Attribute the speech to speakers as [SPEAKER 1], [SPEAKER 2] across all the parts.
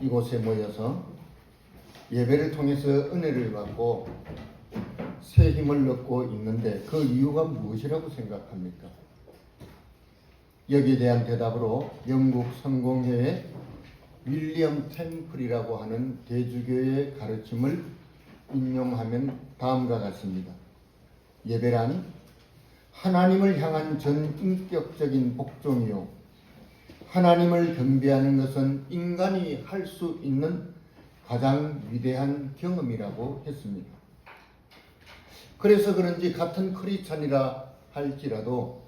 [SPEAKER 1] 이곳에 모여서 예배를 통해서 은혜를 받고 새 힘을 얻고 있는데 그 이유가 무엇이라고 생각합니까? 여기에 대한 대답으로 영국 성공회의 윌리엄 템플이라고 하는 대주교의 가르침을 인용하면 다음과 같습니다. 예배란 하나님을 향한 전인격적인 복종이요, 하나님을 경배하는 것은 인간이 할 수 있는 가장 위대한 경험이라고 했습니다. 그래서 그런지 같은 크리스찬이라 할지라도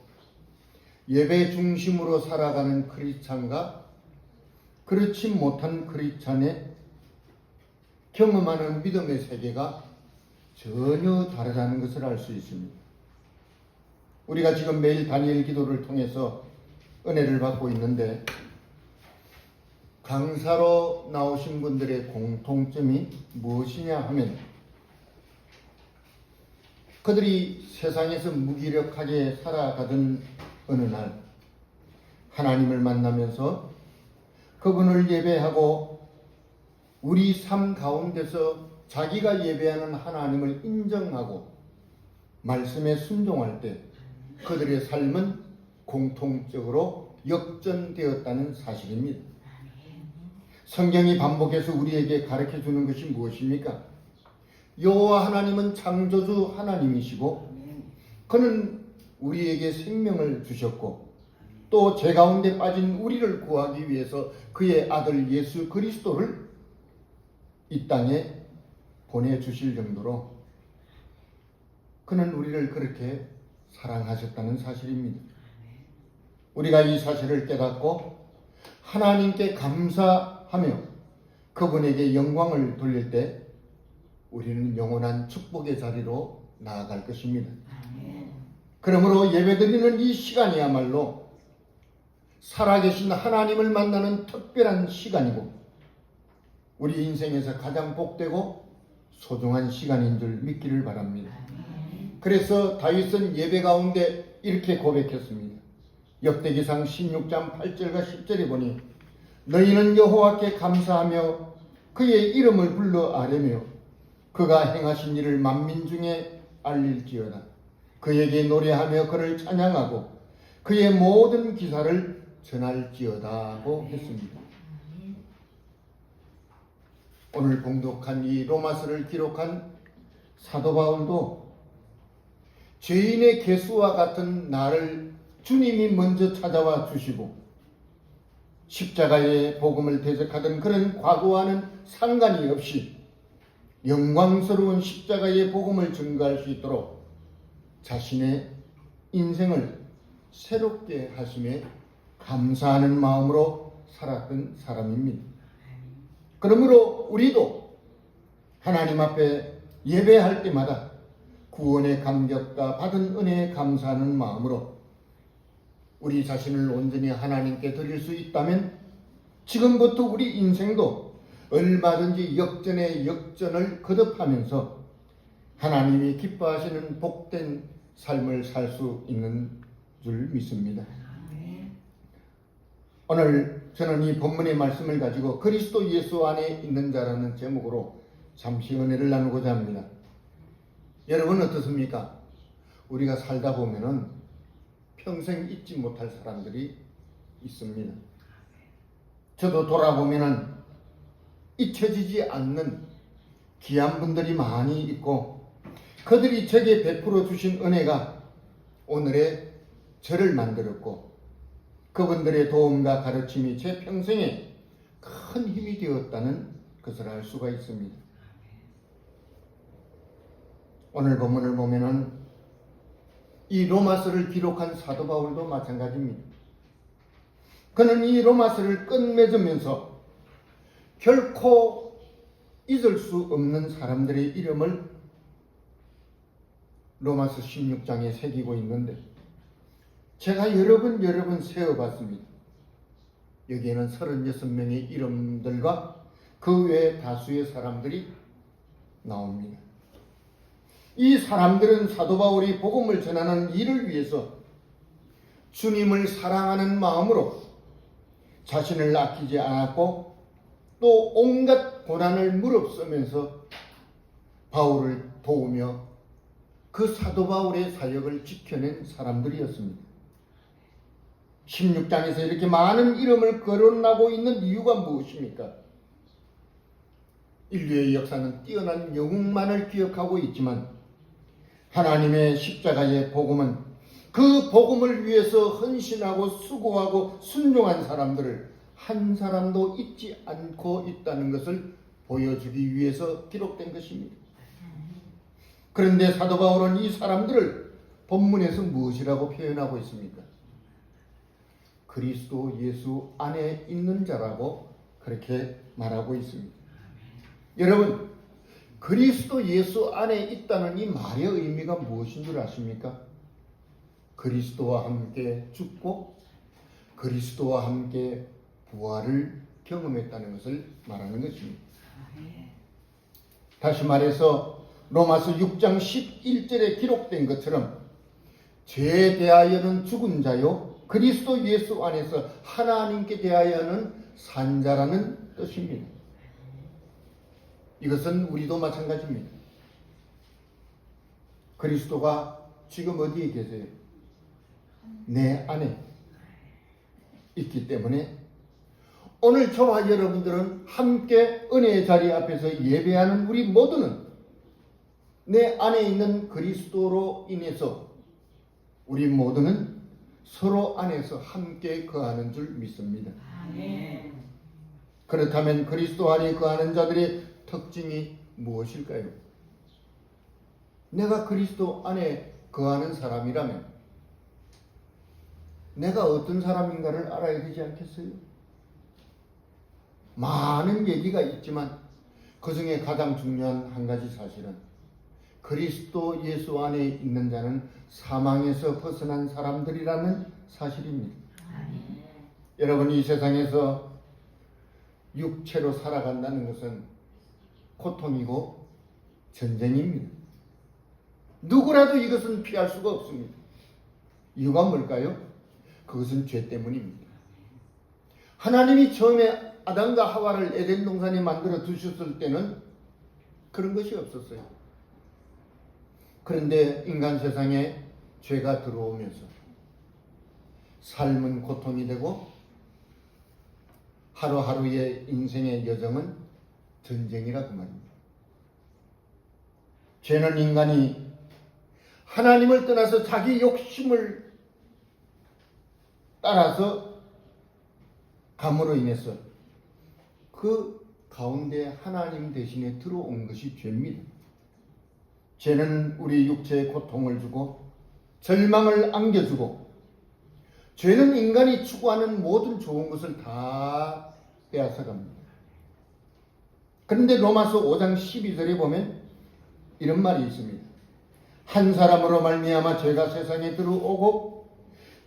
[SPEAKER 1] 예배 중심으로 살아가는 크리스찬과 그렇지 못한 크리스찬의 경험하는 믿음의 세계가 전혀 다르다는 것을 알 수 있습니다. 우리가 지금 매일 다니엘 기도를 통해서 은혜를 받고 있는데 강사로 나오신 분들의 공통점이 무엇이냐 하면 그들이 세상에서 무기력하게 살아가던 어느 날 하나님을 만나면서 그분을 예배하고 우리 삶 가운데서 자기가 예배하는 하나님을 인정하고 말씀에 순종할 때 그들의 삶은 공통적으로 역전되었다는 사실입니다. 성경이 반복해서 우리에게 가르쳐주는 것이 무엇입니까? 여호와 하나님은 창조주 하나님이시고 그는 우리에게 생명을 주셨고 또 죄 가운데 빠진 우리를 구하기 위해서 그의 아들 예수 그리스도를 이 땅에 보내주실 정도로 그는 우리를 그렇게 사랑하셨다는 사실입니다. 우리가 이 사실을 깨닫고 하나님께 감사하며 그분에게 영광을 돌릴 때 우리는 영원한 축복의 자리로 나아갈 것입니다. 그러므로 예배드리는 이 시간이야말로 살아계신 하나님을 만나는 특별한 시간이고 우리 인생에서 가장 복되고 소중한 시간인 줄 믿기를 바랍니다. 그래서 다윗은 예배 가운데 이렇게 고백했습니다. 역대기상 16장 8절과 10절에 보니 너희는 여호와께 감사하며 그의 이름을 불러 아뢰며 그가 행하신 일을 만민 중에 알릴지어다. 그에게 노래하며 그를 찬양하고 그의 모든 기사를 전할지어다고 했습니다. 오늘 봉독한 이 로마서를 기록한 사도 바울도 죄인의 개수와 같은 나를 주님이 먼저 찾아와 주시고 십자가의 복음을 대적하던 그런 과거와는 상관이 없이 영광스러운 십자가의 복음을 증거할 수 있도록 자신의 인생을 새롭게 하심에 감사하는 마음으로 살았던 사람입니다. 그러므로 우리도 하나님 앞에 예배할 때마다 구원의 감격과 받은 은혜에 감사하는 마음으로 우리 자신을 온전히 하나님께 드릴 수 있다면 지금부터 우리 인생도 얼마든지 역전의 역전을 거듭하면서 하나님이 기뻐하시는 복된 삶을 살 수 있는 줄 믿습니다. 오늘 저는 이 본문의 말씀을 가지고 그리스도 예수 안에 있는 자라는 제목으로 잠시 은혜를 나누고자 합니다. 여러분 어떻습니까? 우리가 살다 보면은 평생 잊지 못할 사람들이 있습니다. 저도 돌아보면은 잊혀지지 않는 귀한 분들이 많이 있고 그들이 제게 베풀어 주신 은혜가 오늘의 저를 만들었고 그분들의 도움과 가르침이 제 평생에 큰 힘이 되었다는 것을 알 수가 있습니다. 오늘 본문을 보면은 이 로마서를 기록한 사도 바울도 마찬가지입니다. 그는 이 로마서를 끝맺으면서 결코 잊을 수 없는 사람들의 이름을 로마서 16장에 새기고 있는데 제가 여러 번 세어봤습니다. 여기에는 36명의 이름들과 그 외 다수의 사람들이 나옵니다. 이 사람들은 사도 바울이 복음을 전하는 일을 위해서 주님을 사랑하는 마음으로 자신을 아끼지 않았고 또 온갖 고난을 무릅쓰면서 바울을 도우며 그 사도 바울의 사역을 지켜낸 사람들이었습니다. 16장에서 이렇게 많은 이름을 거론하고 있는 이유가 무엇입니까? 인류의 역사는 뛰어난 영웅만을 기억하고 있지만 하나님의 십자가의 복음은 그 복음을 위해서 헌신하고 수고하고 순종한 사람들을 한 사람도 잊지 않고 있다는 것을 보여주기 위해서 기록된 것입니다. 그런데 사도 바울은 이 사람들을 본문에서 무엇이라고 표현하고 있습니까? 그리스도 예수 안에 있는 자라고 그렇게 말하고 있습니다. 여러분, 그리스도 예수 안에 있다는 이 말의 의미가 무엇인 줄 아십니까? 그리스도와 함께 죽고 그리스도와 함께 부활을 경험했다는 것을 말하는 것입니다. 다시 말해서 로마서 6장 11절에 기록된 것처럼 죄에 대하여는 죽은 자요 그리스도 예수 안에서 하나님께 대하여는 산 자라는 뜻입니다. 이것은 우리도 마찬가지입니다. 그리스도가 지금 어디에 계세요? 내 안에 있기 때문에 오늘 저와 여러분들은 함께 은혜의 자리 앞에서 예배하는 우리 모두는 내 안에 있는 그리스도로 인해서 우리 모두는 서로 안에서 함께 거하는 줄 믿습니다. 아멘. 그렇다면 그리스도 안에 거하는 자들의 특징이 무엇일까요? 내가 그리스도 안에 거하는 사람이라면 내가 어떤 사람인가를 알아야 되지 않겠어요? 많은 얘기가 있지만 그 중에 가장 중요한 한 가지 사실은 그리스도 예수 안에 있는 자는 사망에서 벗어난 사람들이라는 사실입니다. 여러분, 이 세상에서 육체로 살아간다는 것은 고통이고 전쟁입니다. 누구라도 이것은 피할 수가 없습니다. 이유가 뭘까요? 그것은 죄 때문입니다. 하나님이 처음에 아담과 하와를 에덴 동산에 만들어 두셨을 때는 그런 것이 없었어요. 그런데 인간 세상에 죄가 들어오면서 삶은 고통이 되고 하루하루의 인생의 여정은 전쟁이라 그 말입니다. 죄는 인간이 하나님을 떠나서 자기 욕심을 따라서 감으로 인해서 그 가운데 하나님 대신에 들어온 것이 죄입니다. 죄는 우리 육체에 고통을 주고 절망을 안겨주고 죄는 인간이 추구하는 모든 좋은 것을 다 빼앗아갑니다. 그런데 로마서 5장 12절에 보면 이런 말이 있습니다. 한 사람으로 말미암아 죄가 세상에 들어오고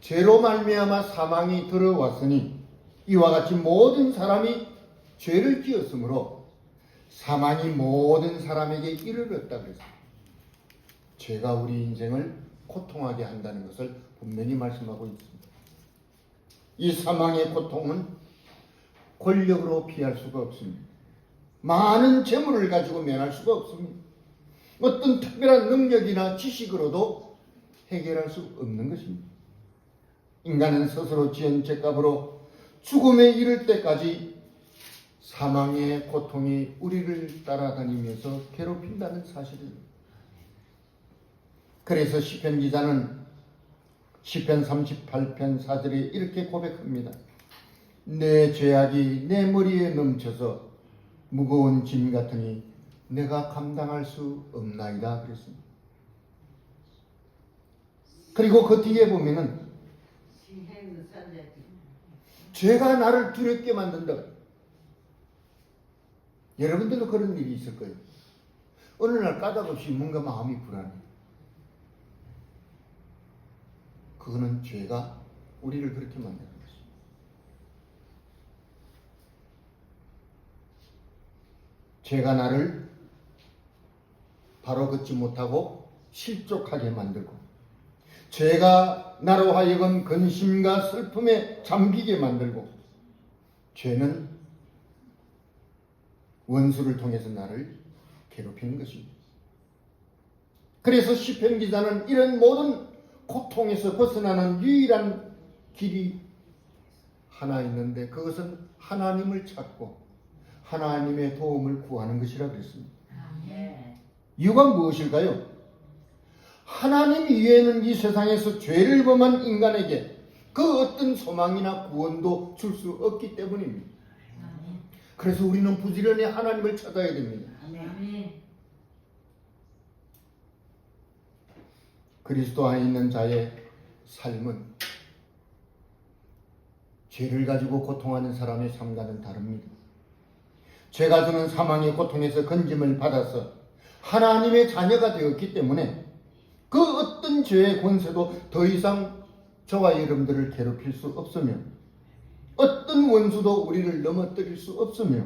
[SPEAKER 1] 죄로 말미암아 사망이 들어왔으니 이와 같이 모든 사람이 죄를 지었으므로 사망이 모든 사람에게 이르렀다 그랬습니다. 죄가 우리 인생을 고통하게 한다는 것을 분명히 말씀하고 있습니다. 이 사망의 고통은 권력으로 피할 수가 없습니다. 많은 재물을 가지고 면할 수가 없습니다. 어떤 특별한 능력이나 지식으로도 해결할 수 없는 것입니다. 인간은 스스로 지은 죄값으로 죽음에 이를 때까지 사망의 고통이 우리를 따라다니면서 괴롭힌다는 사실입니다. 그래서 시편 기자는 시편 38편 4절에 이렇게 고백합니다. 내 죄악이 내 머리에 넘쳐서 무거운 짐 같으니 내가 감당할 수 없나이다 그랬습니다. 그리고 그 뒤에 보면은 죄가 나를 두렵게 만든다. 여러분들도 그런 일이 있을 거예요. 어느 날 까닭없이 뭔가 마음이 불안해. 그거는 죄가 우리를 그렇게 만드는 것입니다. 죄가 나를 바로 걷지 못하고 실족하게 만들고 죄가 나로 하여금 근심과 슬픔에 잠기게 만들고 죄는 원수를 통해서 나를 괴롭히는 것입니다. 그래서 시편 기자는 이런 모든 고통에서 벗어나는 유일한 길이 하나 있는데 그것은 하나님을 찾고 하나님의 도움을 구하는 것이라 그랬습니다. 이유가 무엇일까요? 하나님 이외에는 이 세상에서 죄를 범한 인간에게 그 어떤 소망이나 구원도 줄 수 없기 때문입니다. 그래서 우리는 부지런히 하나님을 찾아야 됩니다. 그리스도 안에 있는 자의 삶은 죄를 가지고 고통하는 사람의 삶과는 다릅니다. 죄가 주는 사망의 고통에서 건짐을 받아서 하나님의 자녀가 되었기 때문에 그 어떤 죄의 권세도 더 이상 저와 여러분들을 괴롭힐 수 없으며 어떤 원수도 우리를 넘어뜨릴 수 없으며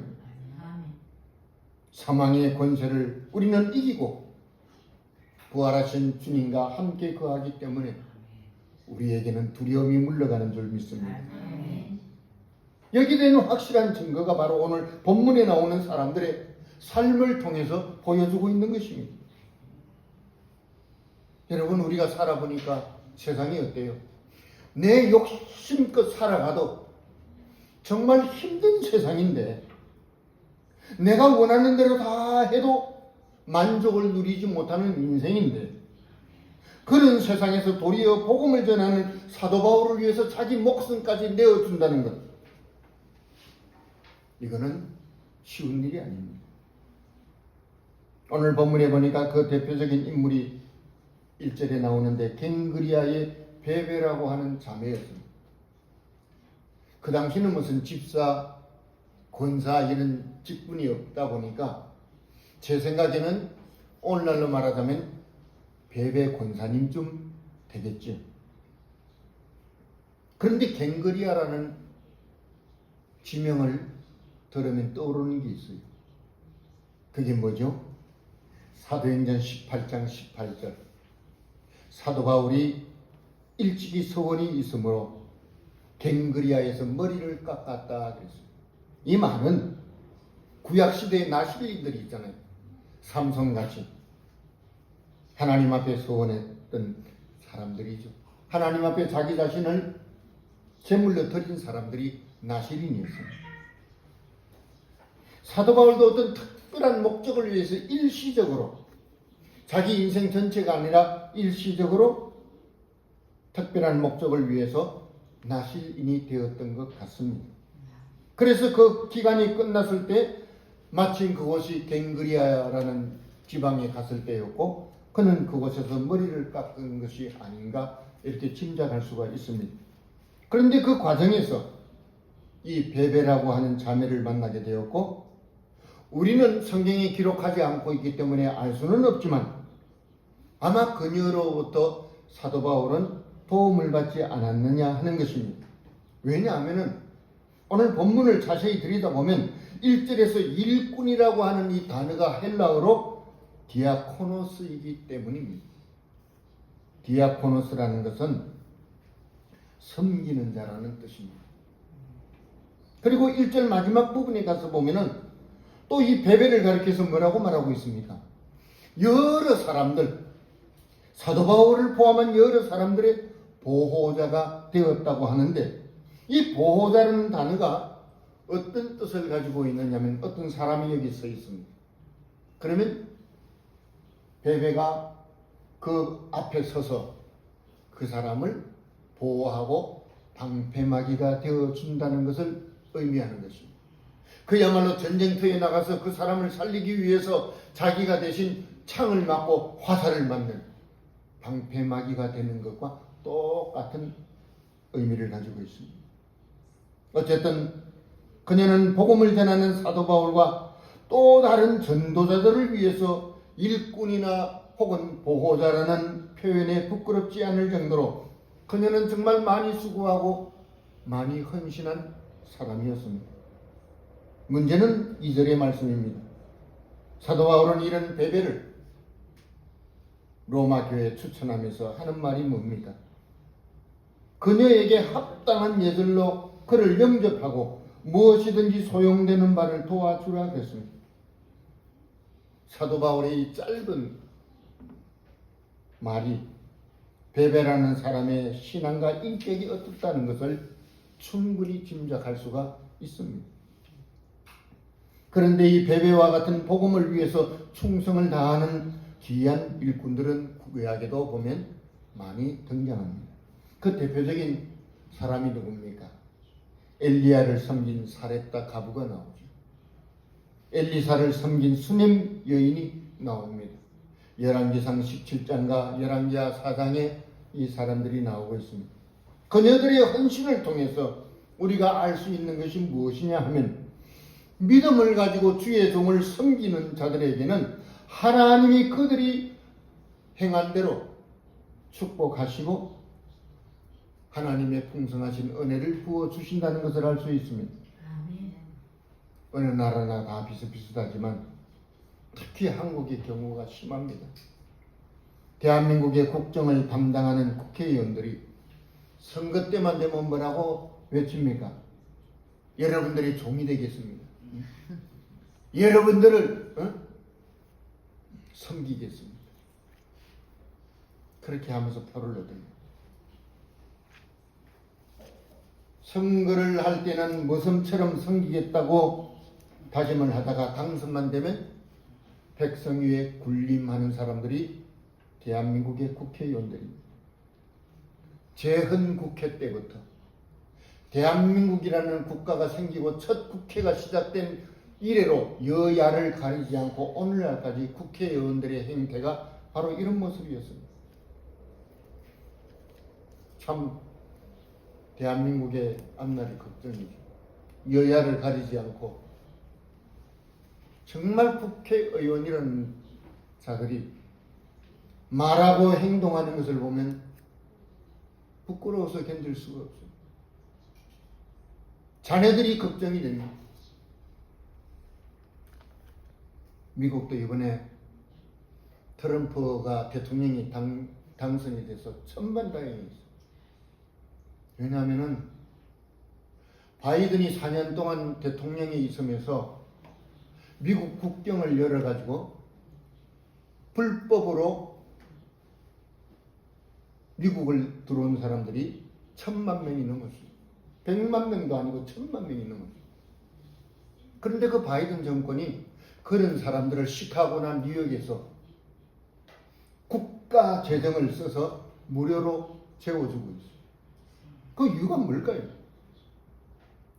[SPEAKER 1] 사망의 권세를 우리는 이기고 부활하신 주님과 함께 거하기 때문에 우리에게는 두려움이 물러가는 줄 믿습니다. 여기에 대한 확실한 증거가 바로 오늘 본문에 나오는 사람들의 삶을 통해서 보여주고 있는 것입니다. 여러분, 우리가 살아보니까 세상이 어때요? 내 욕심껏 살아가도 정말 힘든 세상인데 내가 원하는 대로 다 해도 만족을 누리지 못하는 인생인데 그런 세상에서 도리어 복음을 전하는 사도 바울을 위해서 자기 목숨까지 내어준다는 것, 이거는 쉬운 일이 아닙니다. 오늘 본문에 보니까 그 대표적인 인물이 1절에 나오는데 갱그리아의 베베라고 하는 자매였습니다. 그 당시는 무슨 집사, 권사 이런 직분이 없다 보니까 제 생각에는 오늘날로 말하자면 베베 권사님쯤 되겠죠. 그런데 갱그리아라는 지명을 들으면 떠오르는 게 있어요. 그게 뭐죠? 사도행전 18장 18절. 사도 바울이 일찍이 서원이 있으므로 갱그리아에서 머리를 깎았다 그랬어요. 이 말은 구약시대의 나실인들이 있잖아요. 삼손같이 하나님 앞에 서원했던 사람들이죠. 하나님 앞에 자기 자신을 제물로 드린 사람들이 나실인이었습니다. 사도 바울도 어떤 특별한 목적을 위해서 일시적으로, 자기 인생 전체가 아니라 일시적으로 특별한 목적을 위해서 나실인이 되었던 것 같습니다. 그래서 그 기간이 끝났을 때 마침 그곳이 갱그리아라는 지방에 갔을 때였고 그는 그곳에서 머리를 깎은 것이 아닌가 이렇게 짐작할 수가 있습니다. 그런데 그 과정에서 이 베베라고 하는 자매를 만나게 되었고 우리는 성경에 기록하지 않고 있기 때문에 알 수는 없지만 아마 그녀로부터 사도 바울은 도움을 받지 않았느냐 하는 것입니다. 왜냐하면 오늘 본문을 자세히 들여다보면 1절에서 일꾼이라고 하는 이 단어가 헬라어로 디아코노스이기 때문입니다. 디아코노스라는 것은 섬기는 자라는 뜻입니다. 그리고 1절 마지막 부분에 가서 보면은 또 이 베베를 가리켜서 뭐라고 말하고 있습니까? 여러 사람들, 사도 바울을 포함한 여러 사람들의 보호자가 되었다고 하는데 이 보호자라는 단어가 어떤 뜻을 가지고 있느냐면 어떤 사람이 여기 서 있습니다. 그러면 베베가 그 앞에 서서 그 사람을 보호하고 방패막이가 되어준다는 것을 의미하는 것입니다. 그야말로 전쟁터에 나가서 그 사람을 살리기 위해서 자기가 대신 창을 맞고 화살을 맞는 방패막이가 되는 것과 똑같은 의미를 가지고 있습니다. 어쨌든 그녀는 복음을 전하는 사도 바울과 또 다른 전도자들을 위해서 일꾼이나 혹은 보호자라는 표현에 부끄럽지 않을 정도로 그녀는 정말 많이 수고하고 많이 헌신한 사람이었습니다. 문제는 2절의 말씀입니다. 사도 바울은 이런 베베를 로마 교회에 추천하면서 하는 말이 뭡니까? 그녀에게 합당한 예절로 그를 영접하고 무엇이든지 소용되는 바를 도와주라 그랬습니다. 사도 바울의 이 짧은 말이 베베라는 사람의 신앙과 인격이 어떻다는 것을 충분히 짐작할 수가 있습니다. 그런데 이 베베와 같은 복음을 위해서 충성을 다하는 귀한 일꾼들은 구약에도 보면 많이 등장합니다. 그 대표적인 사람이 누굽니까? 엘리야를 섬긴 사렙다 가부가 나오죠. 엘리사를 섬긴 수넴 여인이 나옵니다. 열왕기상 17장과 열왕기하 4장에 이 사람들이 나오고 있습니다. 그녀들의 헌신을 통해서 우리가 알 수 있는 것이 무엇이냐 하면, 믿음을 가지고 주의 종을 섬기는 자들에게는 하나님이 그들이 행한 대로 축복하시고 하나님의 풍성하신 은혜를 부어주신다는 것을 알 수 있습니다. 어느 나라나 다 비슷비슷하지만 특히 한국의 경우가 심합니다. 대한민국의 국정을 담당하는 국회의원들이 선거 때만 되면 뭐라고 외칩니까? 여러분들이 종이 되겠습니다. 여러분들을 섬기겠습니다. 그렇게 하면서 표를 얻어요. 선거를 할 때는 모섬처럼 섬기겠다고 다짐을 하다가 당선만 되면 백성 위에 군림하는 사람들이 대한민국의 국회의원들입니다. 재헌 국회 때부터 대한민국이라는 국가가 생기고 첫 국회가 시작된 이래로 여야를 가리지 않고 오늘날까지 국회의원들의 행태가 바로 이런 모습이었습니다. 참 대한민국의 앞날이 걱정이죠. 여야를 가리지 않고 정말 국회의원이라는 자들이 말하고 행동하는 것을 보면 부끄러워서 견딜 수가 없어요. 자네들이 걱정이 됩니다. 미국도 이번에 트럼프가 대통령이 당선이 돼서 천만다행이었어요. 왜냐하면 바이든이 4년 동안 대통령에 있으면서 미국 국경을 열어가지고 불법으로 미국을 들어온 사람들이 1000만 명이 넘었어요. 100만 명도 아니고 1000만 명이 넘었어요. 그런데 그 바이든 정권이 그런 사람들을 시카고나 뉴욕에서 국가 재정을 써서 무료로 재워주고 있어요. 그 이유가 뭘까요?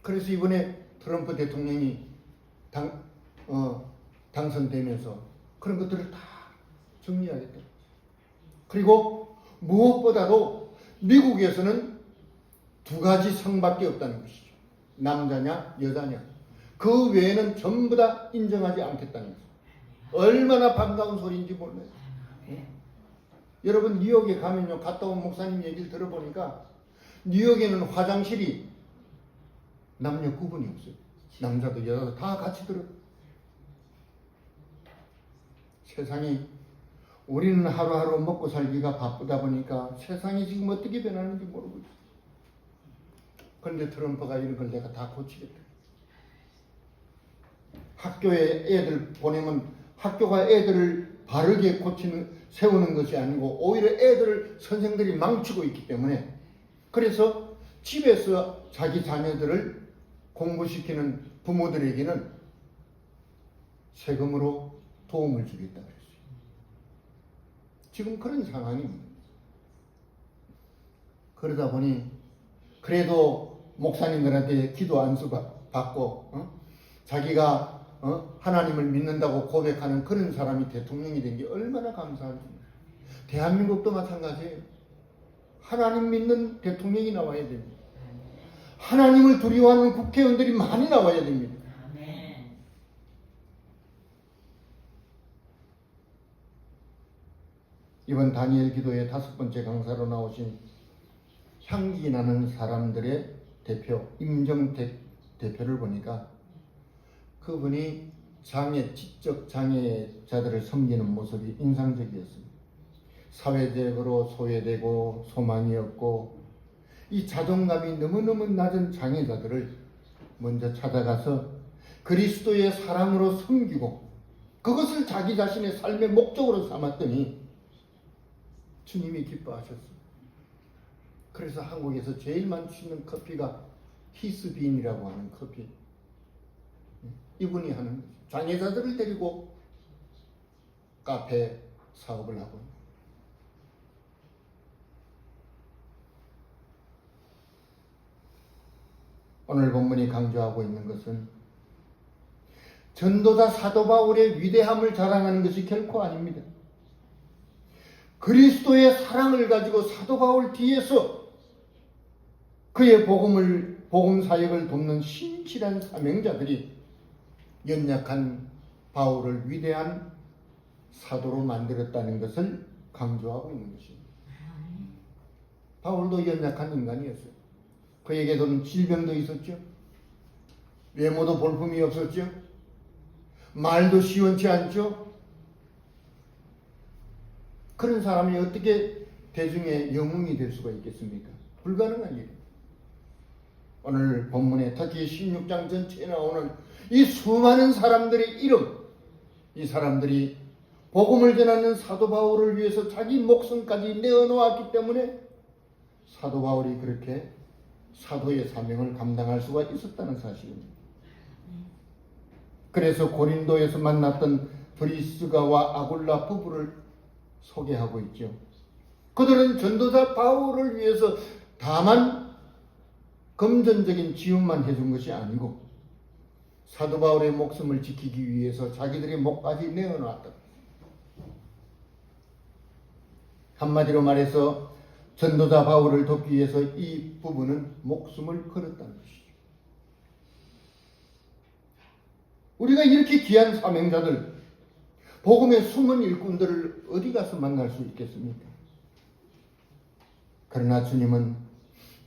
[SPEAKER 1] 그래서 이번에 트럼프 대통령이 당선되면서 그런 것들을 다 정리하겠다. 그리고 무엇보다도 미국에서는 두 가지 성밖에 없다는 것이죠. 남자냐 여자냐. 그 외에는 전부 다 인정하지 않겠다는 것이죠. 얼마나 반가운 소리인지 몰라요. 여러분 뉴욕에 가면요, 갔다 온 목사님 얘기를 들어보니까 뉴욕에는 화장실이 남녀 구분이 없어요. 남자도 여자도 다 같이 들어요. 세상이, 우리는 하루하루 먹고 살기가 바쁘다 보니까 세상이 지금 어떻게 변하는지 모르고 있어요. 그런데 트럼프가 이런 걸 내가 다 고치겠다. 학교에 애들 보내면 학교가 애들을 바르게 세우는 것이 아니고 오히려 애들을 선생들이 망치고 있기 때문에, 그래서 집에서 자기 자녀들을 공부시키는 부모들에게는 세금으로 도움을 주겠다 그랬어요. 지금 그런 상황입니다. 그러다 보니 그래도 목사님들한테 기도 안수 받고 자기가 하나님을 믿는다고 고백하는 그런 사람이 대통령이 된 게 얼마나 감사한지. 대한민국도 마찬가지예요. 하나님 믿는 대통령이 나와야 됩니다. 하나님을 두려워하는 국회의원들이 많이 나와야 됩니다. 이번 다니엘 기도의 5번째 강사로 나오신 향기 나는 사람들의 대표 임정택 대표를 보니까 그분이 지적 장애자들을 섬기는 모습이 인상적이었습니다. 사회적으로 소외되고 소망이 없고 이 자존감이 너무너무 낮은 장애자들을 먼저 찾아가서 그리스도의 사랑으로 섬기고 그것을 자기 자신의 삶의 목적으로 삼았더니 주님이 기뻐하셨어요. 그래서 한국에서 제일 많이 쓰는 커피가 히스빈이라고 하는 커피. 이분이 하는 장애자들을 데리고 카페 사업을 하고 있는. 오늘 본문이 강조하고 있는 것은 전도자 사도 바울의 위대함을 자랑하는 것이 결코 아닙니다. 그리스도의 사랑을 가지고 사도 바울 뒤에서 그의 복음 사역을 돕는 신실한 사명자들이 연약한 바울을 위대한 사도로 만들었다는 것을 강조하고 있는 것입니다. 바울도 연약한 인간이었어요. 그에게도 질병도 있었죠. 외모도 볼품이 없었죠. 말도 시원치 않죠. 그런 사람이 어떻게 대중의 영웅이 될 수가 있겠습니까? 불가능한 일이에요. 오늘 본문에 특히 16장 전체에 나오는 이 수많은 사람들의 이름, 이 사람들이 복음을 전하는 사도 바울을 위해서 자기 목숨까지 내어놓았기 때문에 사도 바울이 그렇게 사도의 사명을 감당할 수가 있었다는 사실입니다. 그래서 고린도에서 만났던 브리스가와 아굴라 부부를 소개하고 있죠. 그들은 전도자 바울을 위해서 다만 금전적인 지원만 해준 것이 아니고 사도 바울의 목숨을 지키기 위해서 자기들의 목까지 내어놨다. 한마디로 말해서 전도자 바울을 돕기 위해서 이 부부는 목숨을 걸었다는 것이죠. 우리가 이렇게 귀한 사명자들, 복음의 숨은 일꾼들을 어디 가서 만날 수 있겠습니까? 그러나 주님은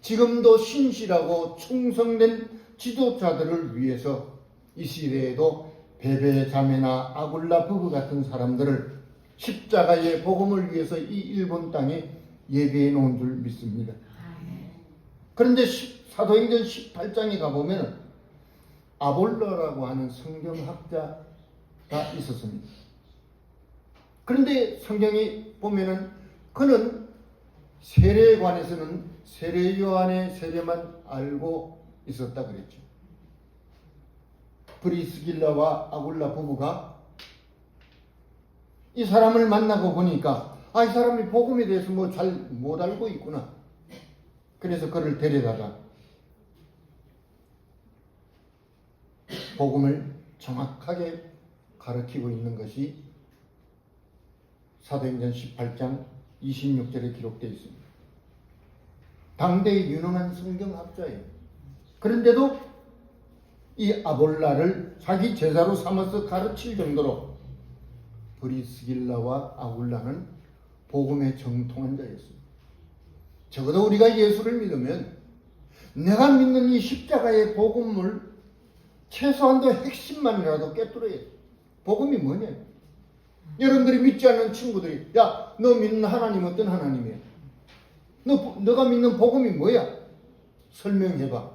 [SPEAKER 1] 지금도 신실하고 충성된 지도자들을 위해서 이 시대에도 베베 자매나 아굴라 부부 같은 사람들을 십자가의 복음을 위해서 이 일본 땅에 예비해 놓은 줄 믿습니다. 그런데 사도행전 18장에 가보면 아볼로라고 하는 성경학자가 있었습니다. 그런데 성경이 보면은 그는 세례에 관해서는 세례 요한의 세례만 알고 있었다 그랬죠. 브리스길라와 아굴라 부부가 이 사람을 만나고 보니까 이 사람이 복음에 대해서 뭐 잘 못 알고 있구나. 그래서 그를 데려다가 복음을 정확하게 가르치고 있는 것이 사도행전 18장 26절에 기록되어 있습니다. 당대의 유능한 성경학자예요. 그런데도 이 아볼라를 자기 제자로 삼아서 가르칠 정도로 브리스길라와 아굴라는 복음에 정통한 자였습니다. 적어도 우리가 예수를 믿으면 내가 믿는 이 십자가의 복음을 최소한도 핵심만이라도 꿰뚫어야 돼. 복음이 뭐냐? 여러분들이 믿지 않는 친구들이 야, 너 믿는 하나님 어떤 하나님이야? 너가 믿는 복음이 뭐야? 설명해봐.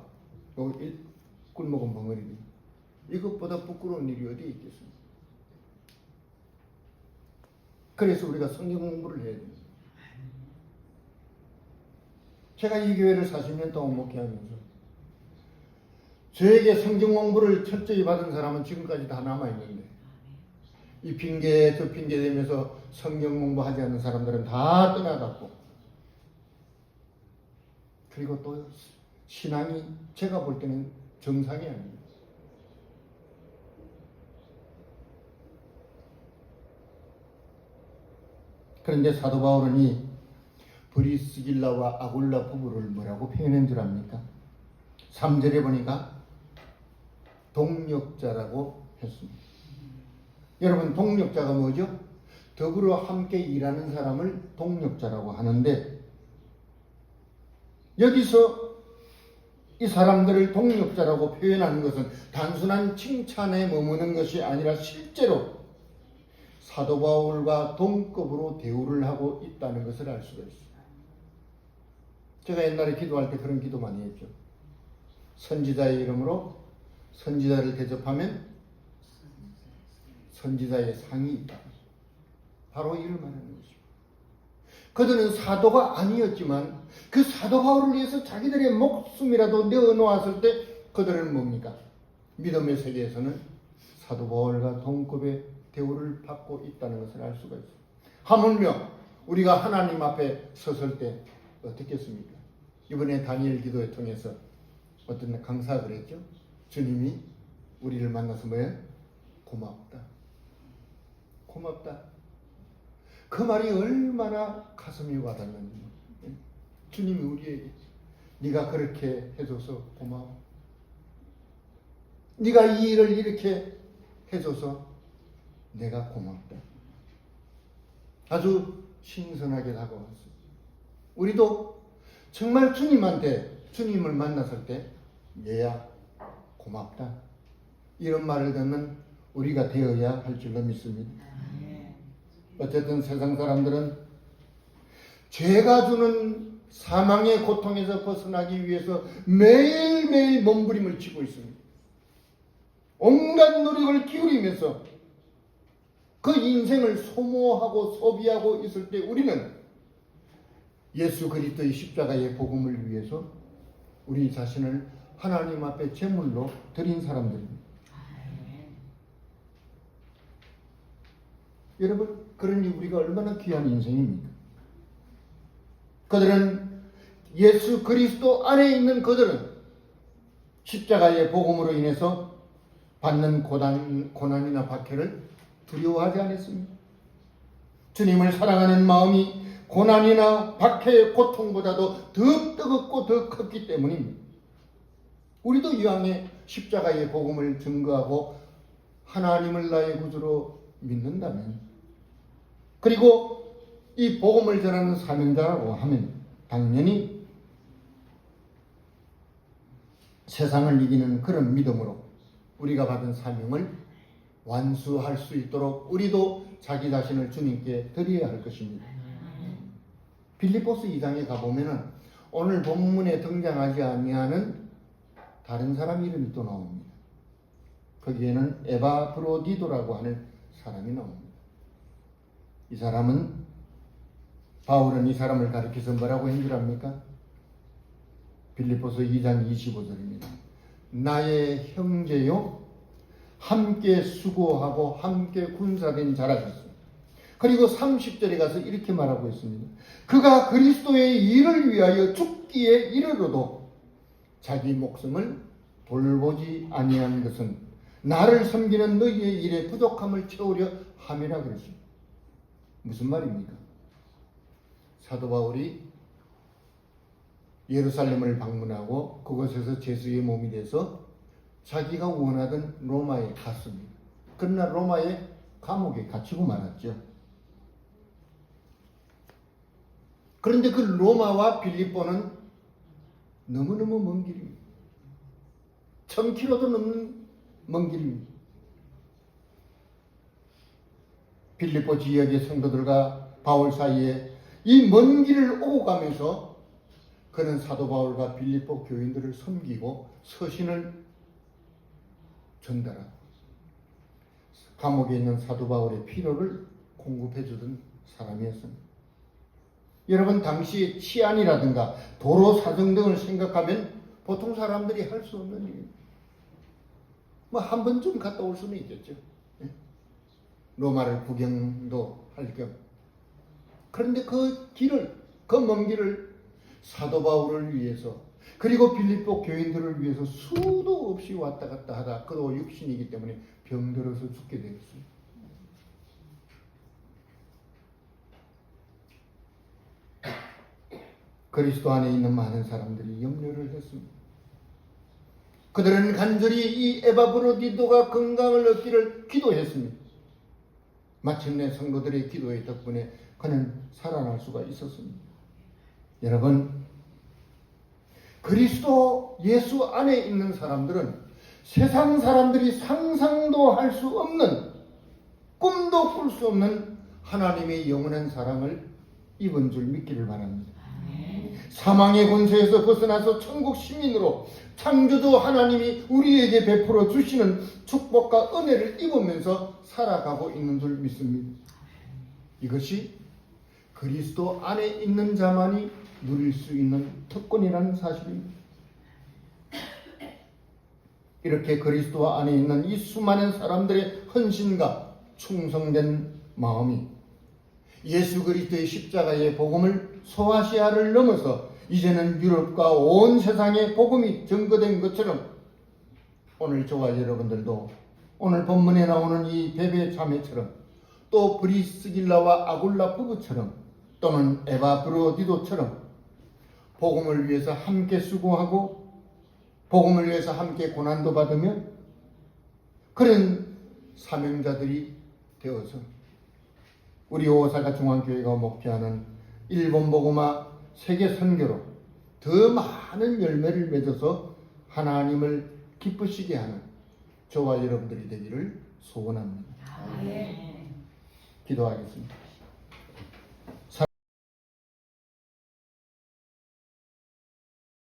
[SPEAKER 1] 꿀먹은 벙어리니. 이것보다 부끄러운 일이 어디 있겠습니까? 그래서 우리가 성경 공부를 해야 됩니다. 제가 이 교회를 40년 동안 목회하면서 저에게 성경 공부를 철저히 받은 사람은 지금까지 다 남아있는데 이 핑계 저 핑계 대면서 성경 공부하지 않는 사람들은 다 떠나갔고 그리고 또 신앙이 제가 볼 때는 정상이 아닙니다. 그런데 사도 바울은 이 브리스길라와 아굴라 부부를 뭐라고 표현한 줄 압니까? 3절에 보니까 동력자라고 했습니다. 여러분 동력자가 뭐죠? 더불어 함께 일하는 사람을 동력자라고 하는데 여기서 이 사람들을 동력자라고 표현하는 것은 단순한 칭찬에 머무는 것이 아니라 실제로 사도 바울과 동급으로 대우를 하고 있다는 것을 알 수가 있습니다. 제가 옛날에 기도할 때 그런 기도 많이 했죠. 선지자의 이름으로 선지자를 대접하면 선지자의 상이 있다. 바로 이를 말하는 것입니다. 그들은 사도가 아니었지만 그 사도 바울을 위해서 자기들의 목숨이라도 내어놓았을 때 그들은 뭡니까? 믿음의 세계에서는 사도 바울과 동급의 대우를 받고 있다는 것을 알 수가 있습니다. 하물며 우리가 하나님 앞에 섰을 때 어떻겠습니까? 이번에 다니엘 기도회 통해서 어떤 강사가 그랬죠? 주님이 우리를 만나서 뭐예요? 고맙다. 고맙다. 그 말이 얼마나 가슴이 와닿는지. 주님이 우리에게 네가 그렇게 해줘서 고마워. 네가 이 일을 이렇게 해줘서 내가 고맙다. 아주 신선하게 다가왔어요. 우리도 정말 주님을 만났을 때 얘야 고맙다. 이런 말을 듣는 우리가 되어야 할 줄로 믿습니다. 어쨌든 세상 사람들은 죄가 주는 사망의 고통에서 벗어나기 위해서 매일매일 몸부림을 치고 있습니다. 온갖 노력을 기울이면서 그 인생을 소모하고 소비하고 있을 때 우리는 예수 그리스도의 십자가의 복음을 위해서 우리 자신을 하나님 앞에 제물로 드린 사람들입니다. 여러분, 그러니 우리가 얼마나 귀한 인생입니까? 그들은 예수 그리스도 안에 있는 그들은 십자가의 복음으로 인해서 받는 고난이나 박해를 두려워하지 않았습니다. 주님을 사랑하는 마음이 고난이나 박해의 고통보다도 더 뜨겁고 더 컸기 때문입니다. 우리도 이왕에 십자가의 복음을 증거하고 하나님을 나의 구주로 믿는다면, 그리고 이 복음을 전하는 사명자라고 하면 당연히 세상을 이기는 그런 믿음으로 우리가 받은 사명을 완수할 수 있도록 우리도 자기 자신을 주님께 드려야 할 것입니다. 빌립보스 2장에 가보면은 오늘 본문에 등장하지 아니하는 다른 사람 이름이 또 나옵니다. 거기에는 에바브로디도라고 하는 사람이 나옵니다. 이 사람은, 바울은 이 사람을 가리켜서 뭐라고 한 줄 압니까? 빌립보서 2장 25절입니다. 나의 형제요, 함께 수고하고 함께 군사된 자라셨습니다. 그리고 30절에 가서 이렇게 말하고 있습니다. 그가 그리스도의 일을 위하여 죽기에 이르러도 자기 목숨을 돌보지 아니한 것은 나를 섬기는 너희의 일에 부족함을 채우려 함이라 그랬습니다. 무슨 말입니까? 사도 바울이 예루살렘을 방문하고 그곳에서 제수의 몸이 돼서 자기가 원하던 로마에 갔습니다. 그러나 로마의 감옥에 갇히고 말았죠. 그런데 그 로마와 빌립보는 너무너무 먼 길입니다. 1000km도 넘는 먼 길입니다. 빌립보 지역의 성도들과 바울 사이에 이 먼 길을 오고 가면서 그는 사도 바울과 빌립보 교인들을 섬기고 서신을 전달하고 감옥에 있는 사도 바울의 필요를 공급해 주던 사람이었습니다. 여러분, 당시 치안이라든가 도로 사정 등을 생각하면 보통 사람들이 할 수 없는 일입니다. 뭐 한 번쯤 갔다 올 수는 있겠죠. 로마를 구경도 할 겸. 그런데 그 길을, 그 먼 길을 사도 바울을 위해서, 그리고 빌립보 교인들을 위해서 수도 없이 왔다 갔다 하다, 그도 육신이기 때문에 병들어서 죽게 되었습니다. 그리스도 안에 있는 많은 사람들이 염려를 했습니다. 그들은 간절히 이 에바브로디도가 건강을 얻기를 기도했습니다. 마침내 성도들의 기도의 덕분에 그는 살아날 수가 있었습니다. 여러분, 그리스도 예수 안에 있는 사람들은 세상 사람들이 상상도 할 수 없는, 꿈도 꿀 수 없는 하나님의 영원한 사랑을 입은 줄 믿기를 바랍니다. 사망의 권세에서 벗어나서 천국 시민으로 창조주 하나님이 우리에게 베풀어 주시는 축복과 은혜를 입으면서 살아가고 있는 줄 믿습니다. 이것이 그리스도 안에 있는 자만이 누릴 수 있는 특권이라는 사실입니다. 이렇게 그리스도 안에 있는 이 수많은 사람들의 헌신과 충성된 마음이 예수 그리스도의 십자가의 복음을 소아시아를 넘어서 이제는 유럽과 온 세상에 복음이 증거된 것처럼 오늘 저와 여러분들도 오늘 본문에 나오는 이 베베 자매처럼 또 브리스길라와 아굴라 부부처럼 또는 에바브로디도처럼 복음을 위해서 함께 수고하고 복음을 위해서 함께 고난도 받으며 그런 사명자들이 되어서 우리 오사카 중앙교회가 목표하는 일본 복음화 세계 선교로 더 많은 열매를 맺어서 하나님을 기쁘시게 하는 저와 여러분들이 되기를 소원합니다.
[SPEAKER 2] 아멘.
[SPEAKER 1] 기도하겠습니다.